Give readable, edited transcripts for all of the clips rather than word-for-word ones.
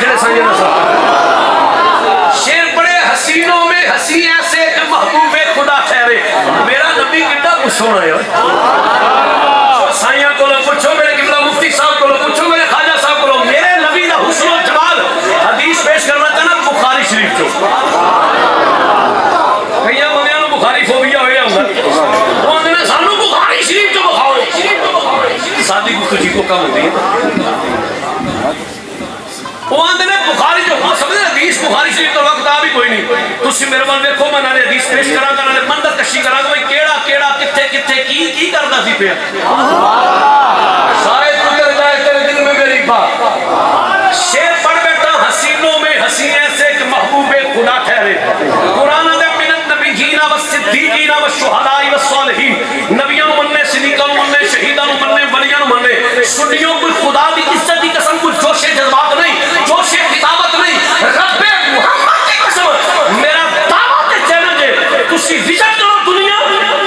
بیٹھے سائیں شیر بڑے حسینوں میں حسین ایسے کہ محبوب خدا ٹھہرے. میرا نبی کتنا کچھ سونا ہے. سائیاں کو پوچھو, میرے قبلہ مفتی صاحب کو پوچھو, میرے خواجہ صاحب کو, میرے نبی کا حسن و جمال حدیث پیش کرنا چاہنا بخاری شریف چو. کئی بندیاں نو بخاری فوبیا ہویا ہوں وہ نے سانو بخاری شریف چو بخاؤ. سادی کو تجھی کو کم ہوتی ہے وہ آندھے نے بخاری جو ہاں سمجھے حدیث بخاری شریف تو کتاب ہی کوئی نہیں. تسی میرے من دیکھو میں نالے حدیث پیش کرا گا, نالے مندر کشی کرا گا, بھئی کیڑا کیڑا کتھے کتھے کی کردا سی پیا. شاید اتر جائے تیرے دل میں میری بات. شیر پڑھ بیٹھا حسینوں میں حسین ایسے کہ محبوب خدا ٹھہرے. قرآن دے من النبیین والصدیقین والشہداء والصالحین. نبیوں مننے, صدیقوں مننے, شہیدوں مننے, ولیوں مننے. سنیوں کوئی خدا دی عزت کی قسم, کوئی جوش جذبات نہیں, جوش خطابت نہیں, رب محمد کی قسم میرا دعوت چیلنج ہے. تسی وزٹ کرو دنیا,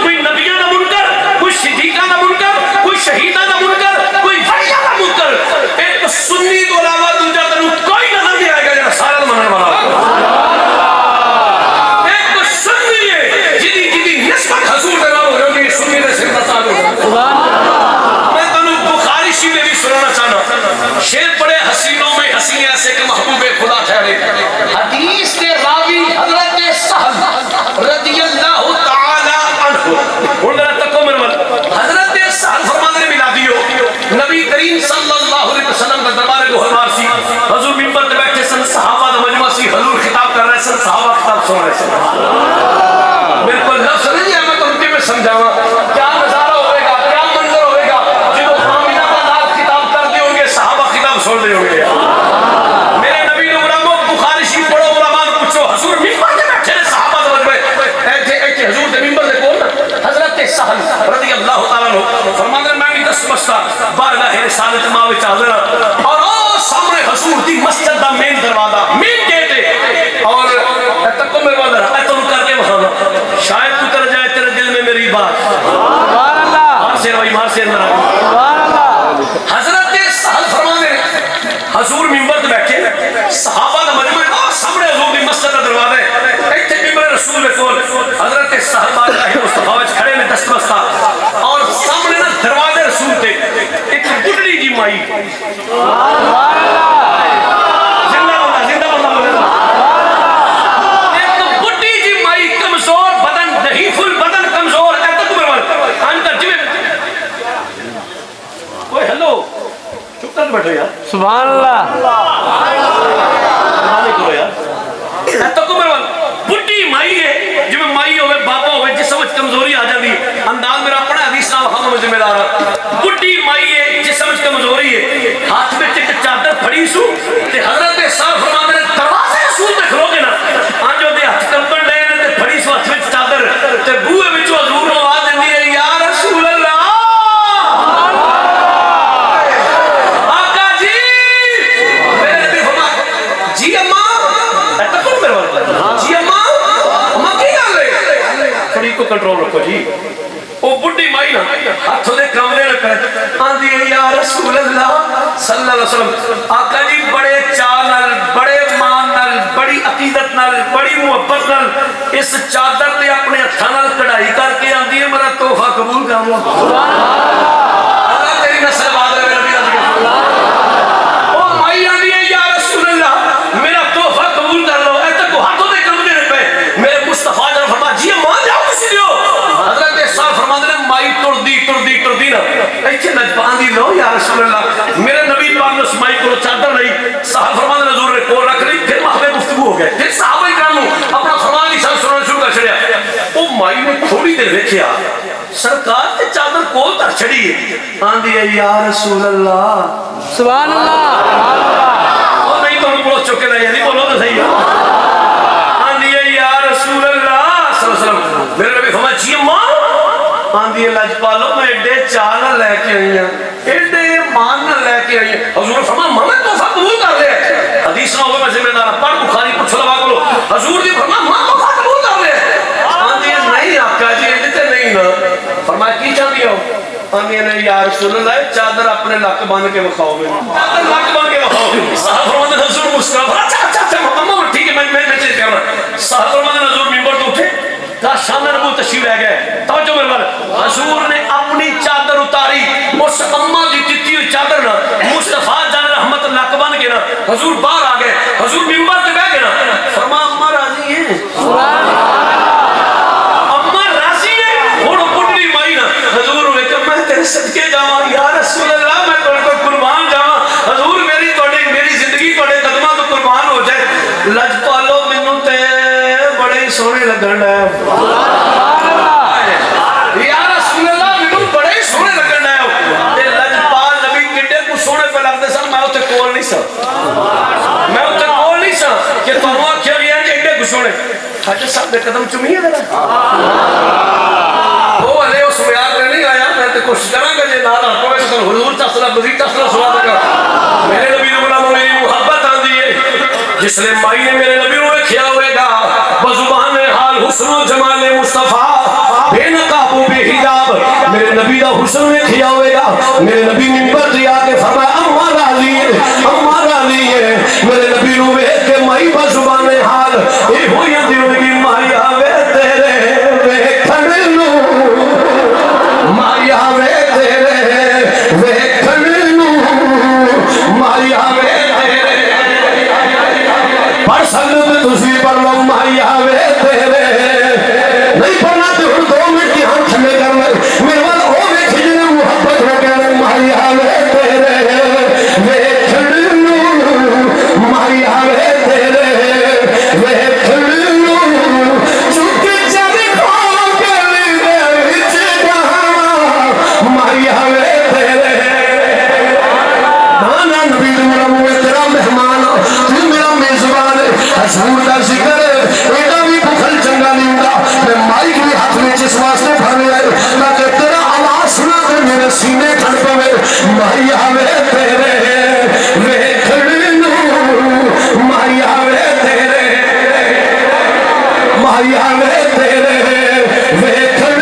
کوئی نبیوں دا منکر, کوئی صدیقوں دا منکر, کوئی شہیدوں دا منکر, کوئی ولیوں دا منکر. ایک سنی کو علاوہ دوجا تنو کوئی نظر نہیں آئے گا جہاں سارا مننے والا. ایک سنی ہے جدی نسبت حضور دے نال ہو رہی ہے, سنی دے سر بتا دو. میں تنو بخاری شریف میں بھی سنانا چاہنا. شیر پڑے حسینوں میں حسین ایسے کہ محبوب خدا ٹھہرے. حدیث کے راوی حضرت سہل رضی اللہ تعالی عنہ. ہن ذرا تکو میرے من, حضرت سہل فرماندے نے ملادی ہو نبی کریم صلی اللہ علیہ وسلم کا دربار گوہرمار سی. حضور منبر تے بیٹھے سن, صحابہ دا مجمع سی, حضور خطاب کر رہے سن, صحابہ خطاب سن رہے سن. میرے کو لفظ نہیں ہے, میں تم کے سمجھاواں کیا نظارہ ہوئے گا, کیا منظر ہوئے گا جب آمینہ کا نال خطاب کر دے ہوں گے, صحابہ خطاب سن رہے ہوں گے. میرے نبی نے علماء بخاری شریف پڑھو, علماء کو پوچھو, حضور منبر تے بیٹھے صحابہ دا مجمع ایتھے حضور دے منبر دے کول حضرت سہل رضی اللہ تعالیٰ عنہ فرماندے میں بھی دس بستا بارگاہ رسالت ماں وچ حاضر ہاں, اور او سامنے حضور دی مسجد دا مین دروازہ, مین گیٹ ہے. اور تکو میرے وال رہا تم کر کے وہاں شاید اتر جائے تیرے دل میں میری بات. سبحان اللہ. مار سے بھائی, مار سے اندر. سبحان اللہ. حضرت سہل فرماندے حضور منبر تے بیٹھے, صحابہ دا مجمع ہے, سامنے حضور دی مسجد دا دروازہ ہے, ایتھے منبر رسول دے کول حضرت سہل بارگاہ مصطفیٰ وچ کھڑے نے دست بستہ, اور سامنے نا دروازے رسول تے ایک بڈڑی جی مائی. سبحان اللہ. زندہ بندہ, زندہ بندہ بولے. ایک بڈی جی مائی, کمزور بدن, ضعیف البدن, کمزور. ایک تو میرے اندر جی کوئی ہلو چپ کر بیٹھو یار. سبحان اللہ. کرو یار. تو میرے بڈی مائی ہے, جی میں مائی ہوئے, بابا ہوئے, جس سمجھ کمزوری آ جاتی. انداز میرا اپنا حدیث نہ وہاں میں ذمہ دار ہوں. بڈی مائی ہے, جس سمجھ کمزوری ہے, ہاتھ میں ایک چادر پھڑی سو تے حضرت صاحب فرماندے نے دروازے رسول تے کھلو گے نا, آج جو دے ہاتھ کمپن ڈے نے تے پھڑی سو ہاتھ وچ چادر تے بوئے وچوں حضور نوں آواز دیندی ہے, یا رسول اللہ. آقا جی. میرے نبی فرمایا جی اماں, ایسا کون میرے وال جی اماں, اماں کی گل ہے, تھوڑی کو کنٹرول رکھو جی. وہ بڈی مائی نا ہاتھوں دے کمرے رکھے آندھی ہے, یا رسول اللہ صلی اللہ علیہ وسلم. آقا جی بڑے چاہ نال, بڑے مان نال, بڑی عقیدت نال, بڑی محبت نال اس چادر تے اپنے ہتھاں نال کڑھائی کر کے آندھی ہے, میرا تحفہ قبول کر لو. اللہ تیری نسل باد رہے نبی اللہ. وہ مائی آندھی ہے, یا رسول اللہ میرا تحفہ قبول کر لو. اے تک ہاتھوں دے کمرے رکھے میرے مصطفیٰ جان فرما جی ماں جاؤ کسی دیو. حضرت صاحب فرماندے نے مائی ٹردی نا ایتھے نجبان دی لو, یا رسول اللہ. میرے نبی پاک نے اس مائی کو چادر لئی, صاحب فرماندے نے حضور نے کول رکھ لی, پھر محبے گفتگو ہو گئے. پھر صحابہ کرام اپنا فرمان دی سن سننا شروع کر چھڑیا. او مائی نے تھوڑی دیر ویکھیا, سرکار تے چادر کول تر چھڑی ہے, آندھی ہے یا رسول اللہ. سبحان اللہ. او نہیں تو بولو چکے نہیں, نہیں بولو تو صحیح ہے. آندھی ہے یا رسول اللہ صلی اللہ علیہ وسلم. میرے نبی فرمایا جی ماں, آندھی ہے لج پالو, میں ایڈے چاہ نہ لے کے آئی ہیں, ایڈے مان نہ لے کے آئی ہیں. حضور فرمایا ماں میں تحفہ قبول کر لے. حدیث نہ ہوگا میں ذمہ دار, پڑھ بخاری پوچھ لوا کرو. حضور دی فرمایا ماں تحفہ قبول کر لے. آندھی ہے نہیں آقا جی ایڈے تے نہیں نا. فرمایا کی چاہتی ہو, آمین نے یا رسول اللہ چادر اپنے لک بن کے بکھاؤ میں چادر لک بن کے بکھاؤ صاحب فرماتے ہیں حضور مسکرا اچھا ماما ٹھیک ہے میں چیز کہہ رہا صاحب فرماتے ہیں حضور ممبر تو اٹھے کہا شان نبوت تشریف لے گئے توجہ میرے بار حضور نے اپنی چادر اتاری اس اماں دی دتی ہوئی چادر نا مصطفیٰ جان رحمت اللہ کا بن کے نا حضور باہر آ گئے حضور ممبر پہ بیٹھ گئے نا فرما اماں راضی ہیں اماں راضی ہیں تھوڑا پٹری مائی نا حضور ہوئے کہ میں تیرے صدقے جاواں یا رسول اللہ میں تھوڑے کو قربان جاواں حضور میری زندگی تھوڑے قدماں تو قربان ہو جائے لج پالو مینوں تے بڑے ہی سونے لگن ہے یا رسول اللہ مینوں بڑے ہی سونے لگن ہے تے لجپال نبی کڈے کو سونے پہ لگدے سن میں اوتھے کول نہیں سا کہ تانوں آکھیا گیا کہ ایڈے کو سونے حاجی صاحب دے قدم چومیے ذرا وہ ہلے اس میاد میں نہیں آیا میں تے کوشش کراں گا جے نال پوے تے حضور تسلا مزید تسلا سنا دے گا میرے نبی دے غلاموں میری محبت آندی ہے جس نے مائی نے میرے نبی نو ویکھیا ہوئے گا بزبان حال حسن و جمال مصطفیٰ بے نقاب و بے حجاب میرے نبی دا حسن ویکھیا ہوئے گا میرے نبی منبر تے آ کے فرمایا اماں راضی ہے میرے نبی نو ویکھ کے مائی بزبان حال اے ہوئی دی ہوگی مائی آوے تیرے ویکھن نو مائی آوے تیرے ویکھن نو مائی آوے پڑھ سکتے تسی پڑھ لو مائی آوے تیرے نہیں پڑھنا تو ہر 2 منٹ کی ہم ٹھنڈے کر لیں میرے بعد وہ ویکھ جنہیں محبت ہو گیا مائی آوے تیرے ویکھن نو مائی آوے تیرے ویکھن نو چک چل کھو گلی دے وچ جہاں مائی آوے تیرے نانا نبی دورم میں تیرا مہمان تو میرا میزبان حضور دا ذکر ایڈا بھی بخل چنگا نہیں ہوتا میں مائک بھی ہاتھ میں جس واسطے بھرنے آئے تاکہ تیرا آواز سنا کر میرے سینے کھڑ پوے مائی آوے تیرے ویکھن نو مائی آوے تیرے مائی آوے تیرے ویکھن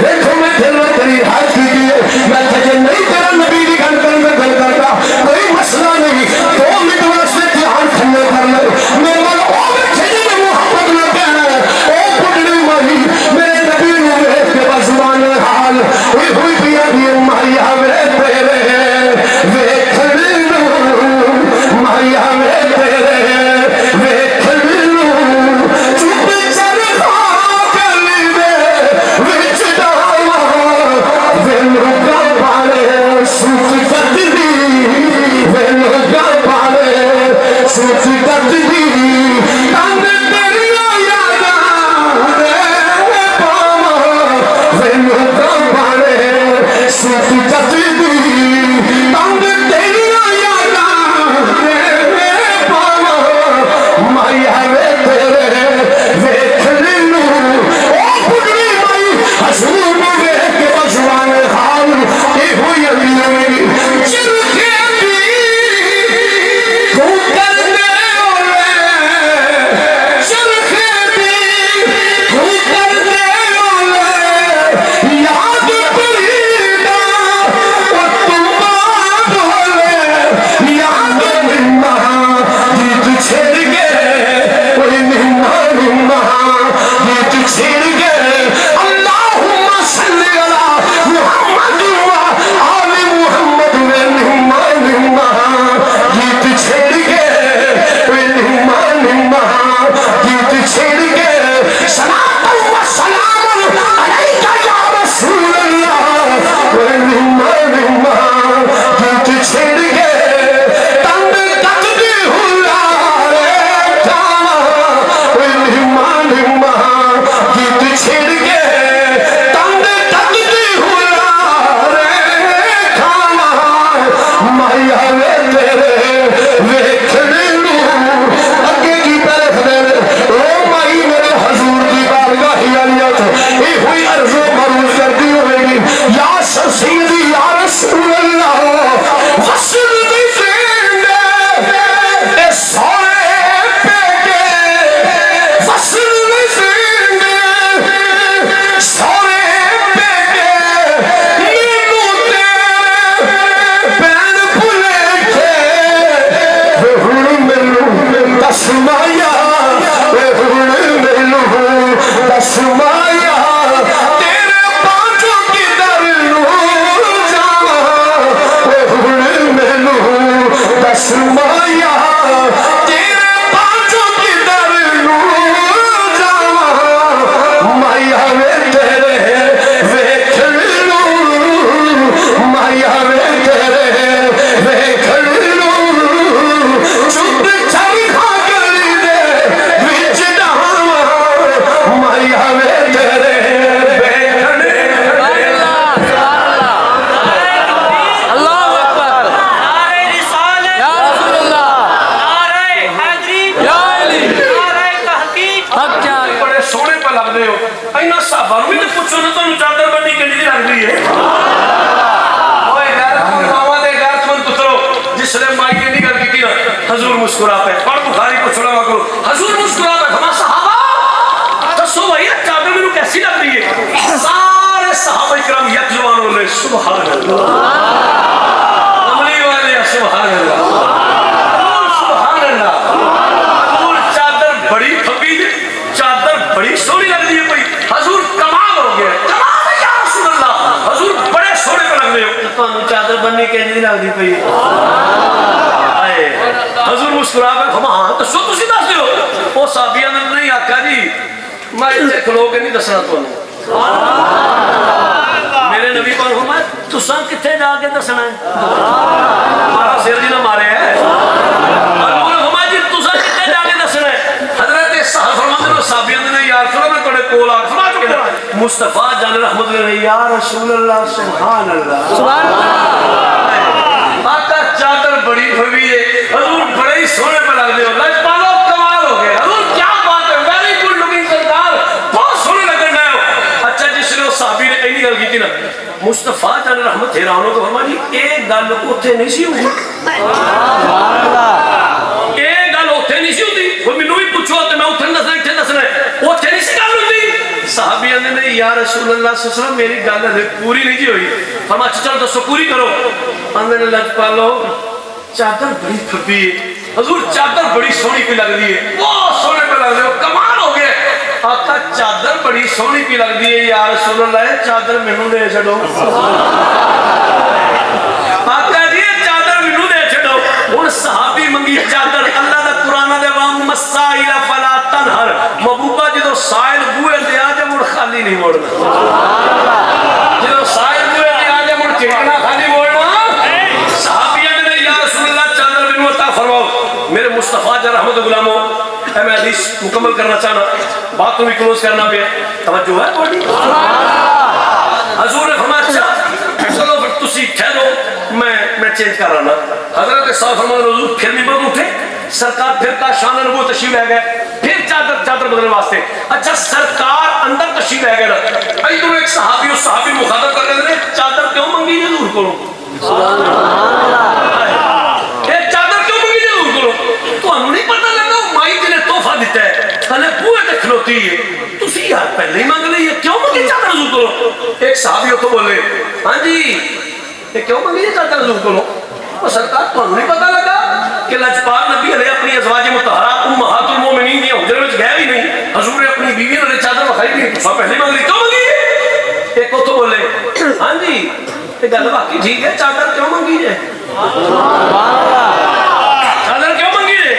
دیکھو میں تیرا تیری ہاتھ کی دیئے میں تجھے نہیں تیرا نبی دی گھن کر میں گل کرتا کوئی مسئلہ نہیں 2 منٹ واسطے دھیان ٹھنڈے کر لے میرے والا او بیٹھے جنہیں محبت نہ کہنا ہے او پٹڑی مائی میرے نبی نو ویکھ کے بزبان حال ہوئی پیا دیئے مائی آوے تیرے ویکھن نو مائی آوے تیرے ویکھن نو چپ چل کھو گلی دے وچ جہاں وینو گھبارے سوچ کٹدی وینو گھبارے سوچ کٹدی تنگ تیریاں یاداں دے پاواں وینو گھبارے سوچ کٹدی تنگ تیریاں یاداں دے پاواں مائی آوے تیرے ویکھن نو او پٹڑی مائی حضور نو ویکھ کے بزبان حال اے ہوئی ہوئی چرکے دی تو کر دے دس مایا تیرے پانچوں کی در نو جاواں ہن مینوں دس مایا تیرے پانچوں کی در نو جاواں مایا وے تیرے ویکھن نوں مایا وے تیرے ویکھن نوں چپ چڑھا گلی دے وچ ڈاواں مایا وے تیرے ویکھن اللہ اکبر نعرہ رسالت، یا رسول اللہ نعرہ حیدری، یا علی نعرہ تحقیق۔ حق کیا ہے بڑے سونے پہ لگتے ہو اینا صحابہ نوں بھی تے پوچھو نا تانوں چادر بننی کیڑی لگدی ہے اوئے غیرتمند ماواں دے غیرتمند پترو جس نے مائی نے نہیں گل کی نا حضور مسکرا پے اور بخاری کو چھوڑا وا کرو حضور مسکرا پے ہما صحابہ دسو بھائی یہ چادر مینوں کیسی لگدی ہے سارے صحابہ کرام یک زبان بولے سبحان اللہ کملی والے سبحان اللہ سبحان اللہ حضور چادر بڑی پھپی ہے چادر بڑی سونی لگتی ہے بھائی حضور کمال ہو گیا کمال ہے یا رسول اللہ حضور بڑے سونے پہ لگ رہے ہو تانوں چادر بننی کینجی لگدی پئی آئے حضور مسکرا پہ ہاں تو سو تسی دس دیو او صحابیاں نے نہیں آکھا جی میں اتنے کھلو کے نہیں دسنا تانوں میرے نبی پاک فرمایا تساں کتھے جا کے دسنا ہے ہمارا سر جی نہ مارے ہے حضور نے فرمایا جی تساں کتھے جا کے دسنا ہے حضرت صاحب فرماتے ہیں صحابیاں نے یا رسول اللہ میں تھوڑے کول آ کے مصطفیٰ جان رحمت نے یا رسول اللہ سبحان اللہ سبحان اللہ آقا چادر بڑی بھوی ہے حضور بڑے ہی سونے پہ لگ دے ہو لج پالو کمال ہو گئے حضور کیا بات ہے ویری گڈ لوکنگ سرکار بہت سونے لگن رہے ہو اچھا جس نے صحابی نے اینی گل کی تھی نا مصطفیٰ جان رحمت حیران ہو تو فرمایا جی ایک گل اوتھے نہیں سی ہوئی سبحان اللہ ایک گل اوتھے نہیں سی ہوندی وہ مینوں بھی پوچھو تے میں اوتھے دسنا ایتھے دسنا اوتھے نہیں سی گل ہوندی صحابیاں نے نہیں یا رسول اللہ صلی اللہ علیہ وسلم میری گل ہلے پوری نہیں جی ہوئی فرمایا اچھا چلو دسو پوری کرو اندر نے لج پالو چادر بڑی پھپی ہے حضور چادر بڑی سونی پی لگدی ہے بہت سونے پہ لگ رہے ہو کمال ہو گئے آقا چادر بڑی سونی پی لگدی ہے یا رسول اللہ چادر مینوں دے چھڈو آقا جی یہ چادر مینوں دے چھڈو ہن صحابی منگی چادر اللہ دا قرآن دے وام مسائل فلا تنہر محبوبہ جدو سائل بوئے دے آ جے مڑ خالی نہیں موڑنا جدو سائل بوئے دے آ جے مڑ چڑکنا خالی موڑنا صحابیہ نے یا رسول اللہ چادر مینوں عطا فرماؤ میرے مصطفیٰ جان رحمت غلاموں اے میں حدیث مکمل کرنا چاہنا بات تو بھی کلوز کرنا پہ توجہ ہے بڑی حضور نے فرمایا اچھا چلو پھر تسی ٹھہرو میں چینج کر رہا حضرت صاحب فرمایا حضور پھر ممبر اٹھے سرکار پھر کا شان نبوت تشریف لے گئے پھر چادر بدلنے واسطے اچھا سرکار اندر تشریف لے گئے نا ادھر ایک صحابی اس صحابی مخاطب کر رہے ہیں چادر کیوں منگی جی حضور کو چادر کیوں منگی جی حضور کو تانوں نہیں پتہ لگا وہ مائی جی نے تحفہ دیتا ہے کھلے بوئے تے کھلوتی ہے تسی یار پہلے ہی مانگ لئی ہے کیوں منگی چادر حضور کو ایک صحابی اتھوں بولے ہاں جی یہ کیوں منگی جی چادر حضور کو وہ سرکار تانوں نہیں پتہ لگا کہ لجپال نبی علیہ اپنی ازواج مطہرات امہات المومنین دیا حجرے وچ گئے ہی نہیں حضور نے اپنی بیویوں نے چادر وکھائی نہیں تساں پہلے مانگ لئی کیوں منگی ایک اتھوں بولے ہاں جی یہ گل واقعی ٹھیک ہے چادر کیوں منگی جے چادر کیوں منگی جے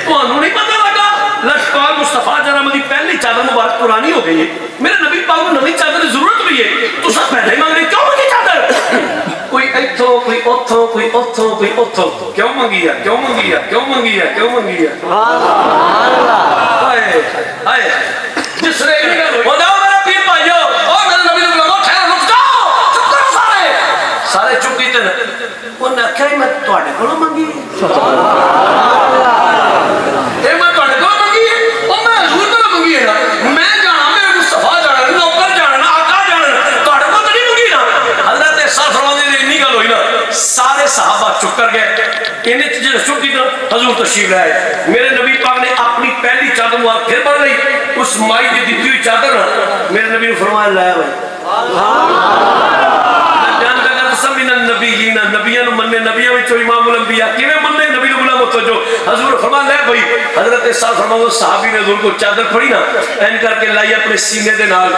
تانوں نہیں پتہ لگا لجپال مصطفیٰ جناب دی پہلی چادر مبارک پرانی ہو گئی ہے میرے نبی پاک کو نئی چادر کی ضرورت بھی ہے تساں پہلے ہی مانگ لئی کیوں منگی چادر کوئی ایتھوں کوئی اوتھوں کوئی اوتھوں کوئی اوتھوں کیوں منگی ہے کیوں منگی ہے کیوں منگی ہے کیوں منگی ہے سبحان اللہ ہائے ہائے جس نے خدا میرا پیر بھائیو اور میرے نبی نے بولا ٹھہر رک جاؤ چپ کرو سارے سارے چپ کیتے نا انہیں آخیا میں تواڈے کولوں منگی اے میں تواڈے کولوں منگی ہے او میں حضور کولوں منگی ہے نا میں جانا میرے مصطفیٰ جانا نوکر جانا آقا جانا تواڈے کول تے نہیں منگی نا حضرت صاحب فرماندے نے اتنی گل ہوئی نا سارے صحابہ چپ کر گئے انہیں چیزیں چپ کی حضور تشریف لائے میرے نبی پاک نے اپنی پہلی چادر مبارک پھر پڑھ لی اس مائی کی دیتی ہوئی چادر میرے نبی نے فرمایا لایا بھائی جان کا قسم من النبیین نبیوں مننے نبیوں وچوں امام الانبیاء کیویں مننے نبی نو متوجہ حضور فرما لے بھائی حضرت صاحب فرما صحابی نے حضور کو چادر پھڑی نا این کر کے لائی اپنے سینے دے نال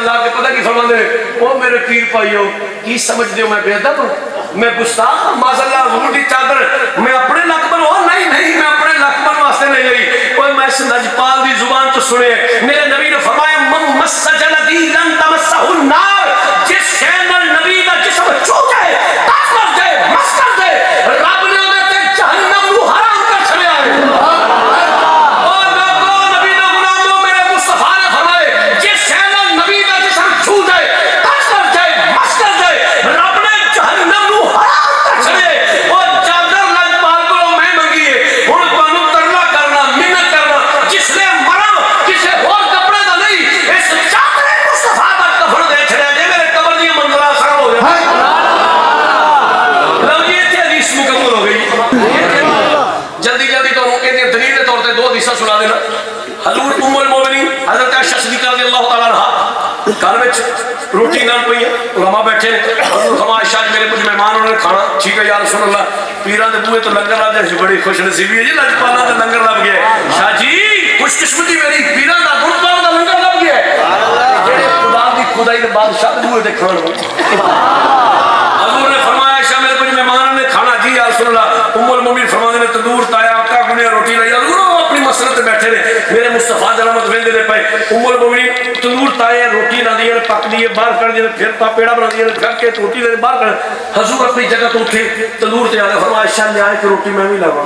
لا کے پتہ کی فرما دے او میرے پیر پائیو کی سمجھ دیو میں بے ادب ہوں میں گستاخ ماذا اللہ حضور کی چادر میں اپنے لقبن ہو نہیں میں اپنے لقبن واسطے نہیں گئی کوئی میں اس لجپال دی زبان تو سنے میرے نبی نے فرمایا من مس جلدی لن تمسہ النار جس شینل نبی دا جسم چھو جائے تاک کر جائے مس کر جائے رب نے انہیں تے جہنم نو حرام کر چھڑے آئے اور لوگوں نبی دا غلاموں میرے مصطفیٰ نے فرمائے جس شینل نبی دا جسم چھو جائے تاک کر جائے مس کر جائے رب نے جہنم نو حرام کر چھڑے اور چادر لجپال کو میں منگیے ہن تانوں ترلا کرنا منت کرنا جس نے مرا کسے اور کپڑے دا نہیں اس چادر مصطفیٰ دا کفن دے چھڑے دے میرے قبر دی منظر آسان ہو گیا لو یہ تھی حدیث مکمل ہو گئی جلدی تو روکے دے دلیل طور تے دو حدیثاں سنا دینا حضور ام المومنین حضرت عائشہ صدیقہ رضی اللہ تعالیٰ عنہ گھر وچ روٹی نال پئی ہے علماء بیٹھے حضور فرمایا عائشہ میرے کچھ مہمان انہوں نے کھانا ٹھیک ہے یا رسول اللہ پیراں دے بوئے تو لنگر لگ گئے بڑی خوش نصیبی ہے جی لجپالاں دا لنگر لگ گیا شاہ جی خوش قسمتی میری پیراں دا گردوار دا لنگر لگ گیا جڑے خدا دی خدائی دے بادشاہ دے بوئے تے کھان حضور نے فرمایا عائشہ میرے کچھ مہمان نے کھانا جی یا رسول اللہ ام المومنین فرمانے نے تندور تایا آٹا گنیا روٹی لائی حضور اپنی مسئلہ تے بیٹھے نے میرے مصطفیٰ جلمت ویندے نے پائے ام المومنین تندور تایا روٹی لا دیئے پک دیئے باہر کر دیئے پھر پیڑا بنا دیئے پھر کے روٹی لے باہر کر حضور اپنی جگہ تو اٹھے تندور تے آگے فرمایا عائشہ لے آئے کہ روٹی میں بھی لاوا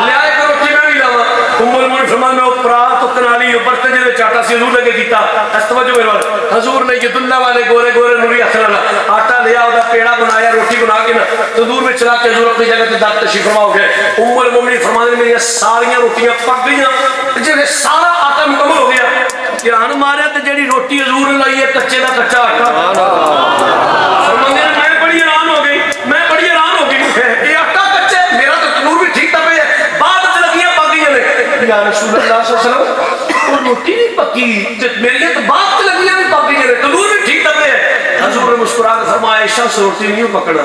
لے آئے کہ روٹی میں بھی لاوا ام المومنین فرمایا میں اوپرا تو کنالی برتن جے چاٹا سی حضور لگے کیتا استوجہ میرے وال حضور نے یہ دلہ والے گورے نوری ہتھ لگا آٹا لیا دا پیڑا بنایا روٹی بنا کے نا تندور میں چلا کے حضور اپنی جگہ تے دات تشریف فرما ہو گئے ام المومنین فرمانے میری ساری روٹیاں پک گئیاں جے سارا آٹا مکمل ہو گیا دھیان ماریا تے جڑی روٹی حضور نے لائی ہے کچے دا کچا آٹا فرمانے میں بڑی حیران ہو گئی یہ آٹا کچا میرا تو تندور بھی ٹھیک تھا پہ بعد وچ لگیاں پک گئیاں نے یا رسول اللہ صلی اللہ علیہ وسلم وہ روٹی نہیں پکی میری تو بات لگیاں بھی پک گئیاں نے تندور بھی ٹھیک تھا پہ حضور نے مسکرا کے فرمایا عائشہ سے روٹی نہیں پکڑا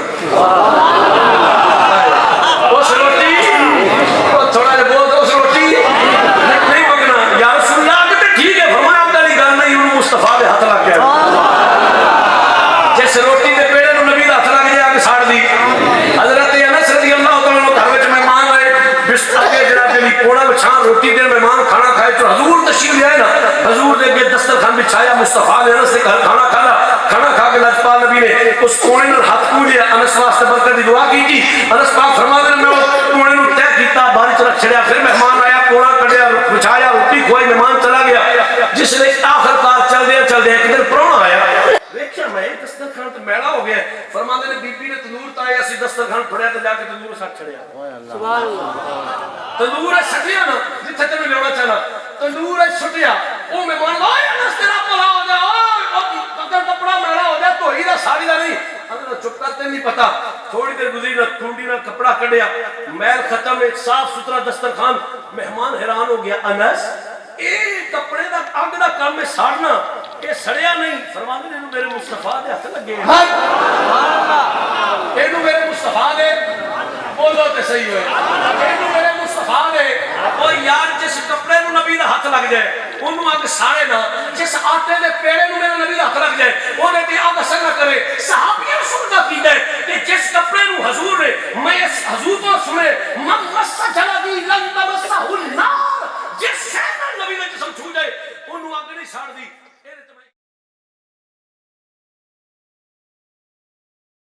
اس روٹی تھوڑا جا بول دو اس روٹی نہیں پکڑنا یا رسول اللہ کہتے ٹھیک ہے فرمایا آپ دلی گل نہیں انہوں مصطفیٰ دے ہاتھ لگ گیا جیسے روٹی دے پیڑے نو نبی دا ہاتھ لگ جائے آگے ساڑ دی حضرت انس رضی اللہ تعالیٰ عنہ گھر وچ مہمان آئے بستر کے جناب جلی کوڑا بچھان روٹی دے مہمان کھانا کھائے تو حضور تشریف لے آئے نا حضور دے کے دسترخوان بچھایا مصطفیٰ نے انس سے کھانا کھا کے لجپال نبی نے اس کونے نال ہاتھ کو لیا انس واسطے برکت دی دعا کی تھی انس پاک فرما دے میں اس کونے نو طے کیتا باری چ رکھ چھڑیا پھر مہمان آیا کوڑا کڈیا بچھایا روٹی کھوائی مہمان چلا گیا جس نے آخر کار چل دیا ایک دن پرونا آیا دیکھیا میں دسترخوان تے میلا ہو گیا فرما دے بی بی نے تندور تایا اسی دسترخوان پھڑیا تے جا کے تندور سٹ چھڑیا سبحان اللہ تندور سٹیا نا جتھے تے لیونا چاہنا تندور سٹیا او مہمان آیا انس تیرا بھلا ہو جائے اگر کپڑا میلا ہو جائے تو ہی دا ساری دا نہیں اگر چپ کرتے نہیں پتا تھوڑی دیر گزری نہ ٹھنڈی نہ کپڑا کڈیا میل ختم ایک صاف ستھرا دسترخوان مہمان حیران ہو گیا انس اے کپڑے دا اگ دا کام میں ساڑنا اے سڑیا نہیں فرماندے نے میرے مصطفیٰ دے ہاتھ لگے اینو میرے مصطفیٰ دے بولو تے صحیح ہوئے اینو میرے مصطفیٰ دے او یار جس کپڑے نو نبی دا ہاتھ لگ جائے انہوں اگ ساڑے نہ جس آٹے دے پیڑے نو میرے نبی دا ہاتھ لگ جائے انہیں تے اگ اثر نہ کرے صحابیہ رسول نہ کی جائے کہ جس کپڑے نو حضور نے میں اس حضور کو سنے من مس جلدی لن تمسہ النار جس سے نبی نے جسم چھو جائے انہوں اگ نہیں ساڑ دی